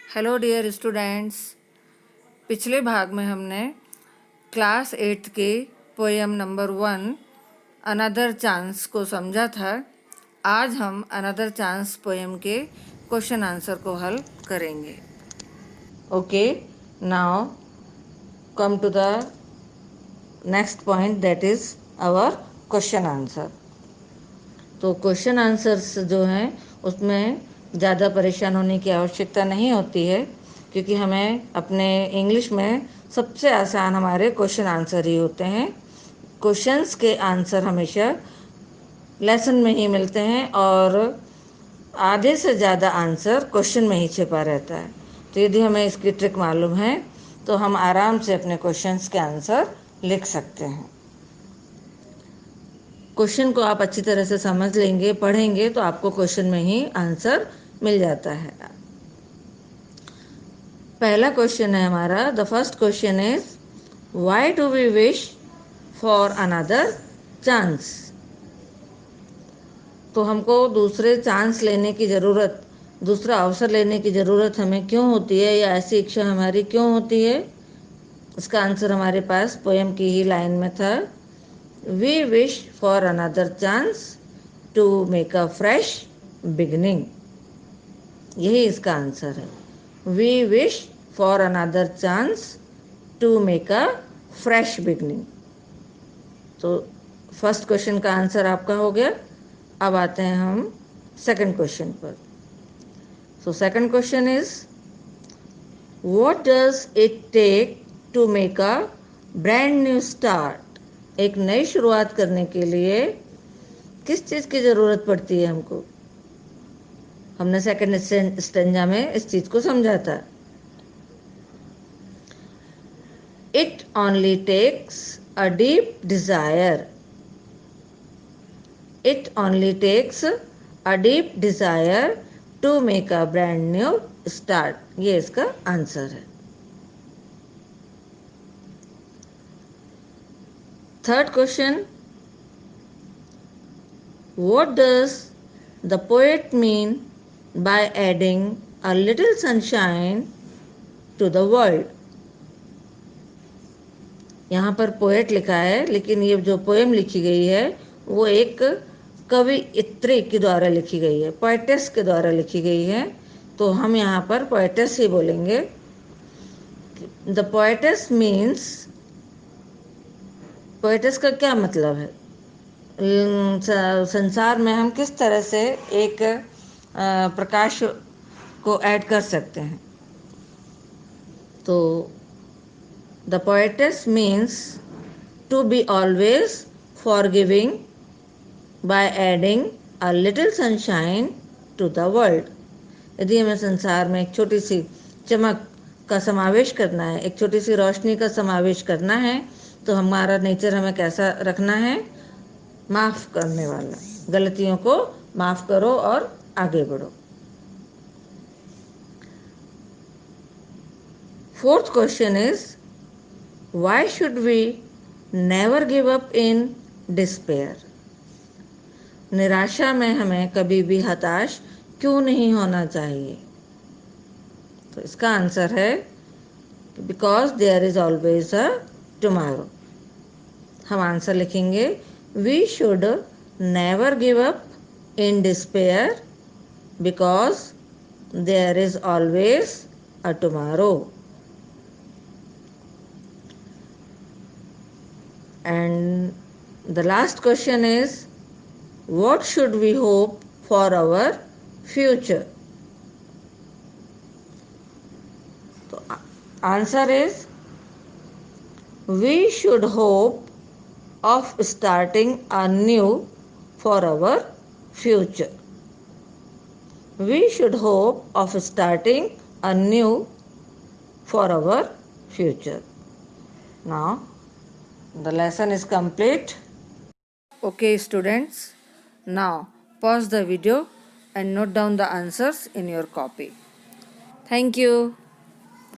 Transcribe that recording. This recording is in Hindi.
Hello dear students. पिछले भाग में हमने क्लास 8 के पोएम नंबर 1 अनदर चांस को समझा था। आज हम अनदर चांस पोएम के क्वेश्चन आंसर को हल करेंगे। Okay, now come to the next point, that is our question answer. तो क्वेश्चन आंसर्स जो हैं उसमें ज़्यादा परेशान होने की आवश्यकता नहीं होती है, क्योंकि हमें अपने इंग्लिश में सबसे आसान हमारे क्वेश्चन आंसर ही होते हैं। क्वेश्चंस के आंसर हमेशा लेसन में ही मिलते हैं और आधे से ज़्यादा आंसर क्वेश्चन में ही छिपा रहता है। तो यदि हमें इसकी ट्रिक मालूम है तो हम आराम से अपने क्वेश्चंस के आंसर लिख सकते हैं। क्वेश्चन को आप अच्छी तरह से समझ लेंगे, पढ़ेंगे तो आपको क्वेश्चन में ही आंसर मिल जाता है। पहला क्वेश्चन है हमारा, the first question is why do we wish for another chance. तो हमको दूसरे चांस लेने की ज़रूरत, दूसरा अवसर लेने की ज़रूरत हमें क्यों होती है, या ऐसी इच्छा हमारी क्यों होती है? इसका आंसर हमारे पास पोएम की ही लाइन में था, We wish for another chance to make a fresh beginning। यही इसका आंसर है। We wish for another chance to make a fresh beginning। तो फर्स्ट क्वेश्चन का आंसर आपका हो गया। अब आते हैं हम सेकंड क्वेश्चन पर। So second question is what does it take to make a brand new start. एक नई शुरुआत करने के लिए किस चीज़ की ज़रूरत पड़ती है हमको? हमने सेकंड स्टेंजा में इस चीज़ को समझा था। It only takes a deep desire. It only takes a deep desire to make a brand new start. ये इसका आंसर है। Third question, what does the poet mean by adding a little sunshine to the world? यहाँ पर पोएट लिखा है, लेकिन ये जो पोएम लिखी गई है वो एक कवियत्री के द्वारा लिखी गई है, पोएटेस के द्वारा लिखी गई है। तो हम यहाँ पर पोएटेस ही बोलेंगे। द पोएटेस मीन्स, पोएटेस का क्या मतलब है? संसार में हम किस तरह से एक प्रकाश को ऐड कर सकते हैं। तो the poetess means to be always forgiving by adding a little sunshine to the world. यदि हमें संसार में एक छोटी सी चमक का समावेश करना है, एक छोटी सी रोशनी का समावेश करना है, तो हमारा नेचर हमें कैसा रखना है? माफ़ करने वाला। गलतियों को माफ़ करो और आगे बढ़ो। Fourth question is why should we never give up in despair. निराशा में हमें कभी भी हताश क्यों नहीं होना चाहिए? तो इसका आंसर है because there is always a tomorrow. हम आंसर लिखेंगे, we should never give up in despair because there is always a tomorrow. And the last question is, what should we hope for our future? So answer is, we should hope of starting anew for our future. We should hope of starting anew for our future. Now the lesson is complete. Okay students, now pause the video and note down the answers in your copy. Thank you.